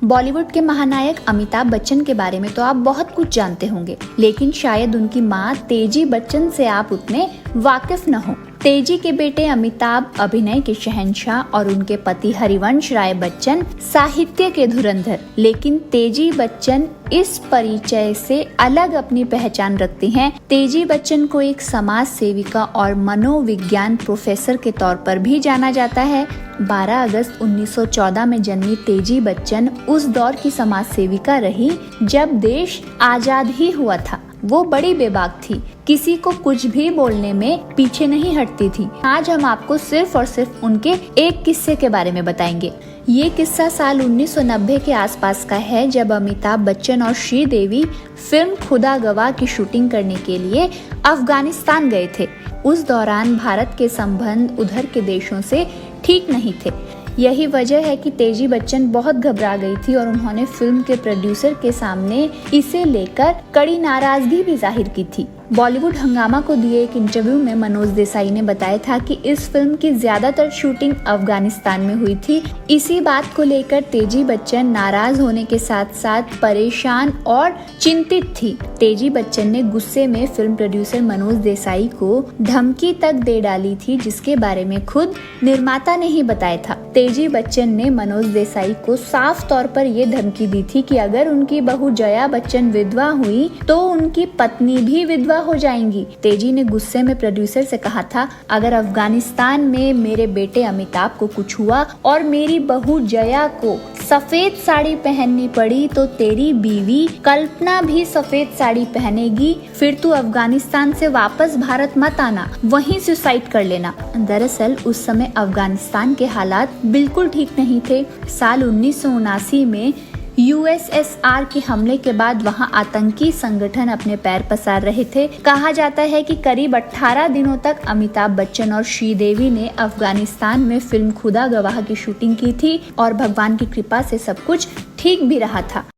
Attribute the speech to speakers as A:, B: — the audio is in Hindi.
A: बॉलीवुड के महानायक अमिताभ बच्चन के बारे में तो आप बहुत कुछ जानते होंगे, लेकिन शायद उनकी मां तेजी बच्चन से आप उतने वाकिफ न हो। तेजी के बेटे अमिताभ अभिनय के शहंशाह और उनके पति हरिवंश राय बच्चन साहित्य के धुरंधर, लेकिन तेजी बच्चन इस परिचय से अलग अपनी पहचान रखती हैं। तेजी बच्चन को एक समाज सेविका और मनोविज्ञान प्रोफेसर के तौर पर भी जाना जाता है। 12 अगस्त 1914 में जन्मी तेजी बच्चन उस दौर की समाज सेविका रही जब देश आजाद ही हुआ था। वो बड़ी बेबाक थी, किसी को कुछ भी बोलने में पीछे नहीं हटती थी। आज हम आपको सिर्फ और सिर्फ उनके एक किस्से के बारे में बताएंगे। ये किस्सा साल 1990 के आसपास का है, जब अमिताभ बच्चन और श्रीदेवी फिल्म खुदा गवाह की शूटिंग करने के लिए अफगानिस्तान गए थे। उस दौरान भारत के संबंध उधर के देशों से ठीक नहीं थे। यही वजह है कि तेजी बच्चन बहुत घबरा गई थी और उन्होंने फिल्म के प्रोड्यूसर के सामने इसे लेकर कड़ी नाराजगी भी जाहिर की थी। बॉलीवुड हंगामा को दिए एक इंटरव्यू में मनोज देसाई ने बताया था कि इस फिल्म की ज्यादातर शूटिंग अफगानिस्तान में हुई थी। इसी बात को लेकर तेजी बच्चन नाराज होने के साथ साथ परेशान और चिंतित थी। तेजी बच्चन ने गुस्से में फिल्म प्रोड्यूसर मनोज देसाई को धमकी तक दे डाली थी, जिसके बारे में खुद निर्माता ने ही बताया था। तेजी बच्चन ने मनोज देसाई को साफ तौर पर ये धमकी दी थी कि अगर उनकी बहू जया बच्चन विधवा हुई तो उनकी पत्नी भी विधवा हो जाएंगी। तेजी ने गुस्से में प्रोड्यूसर से कहा था, अगर अफगानिस्तान में मेरे बेटे अमिताभ को कुछ हुआ और मेरी बहू जया को सफेद साड़ी पहननी पड़ी तो तेरी बीवी कल्पना भी सफेद साड़ी पहनेगी। फिर तू अफगानिस्तान से वापस भारत मत आना, वहीं सुसाइड कर लेना। दरअसल उस समय अफगानिस्तान के हालात बिल्कुल ठीक नहीं थे। साल 1979 में यूएसएसआर के हमले के बाद वहां आतंकी संगठन अपने पैर पसार रहे थे। कहा जाता है कि करीब 18 दिनों तक अमिताभ बच्चन और श्रीदेवी ने अफगानिस्तान में फिल्म खुदा गवाह की शूटिंग की थी और भगवान की कृपा से सब कुछ ठीक भी रहा था।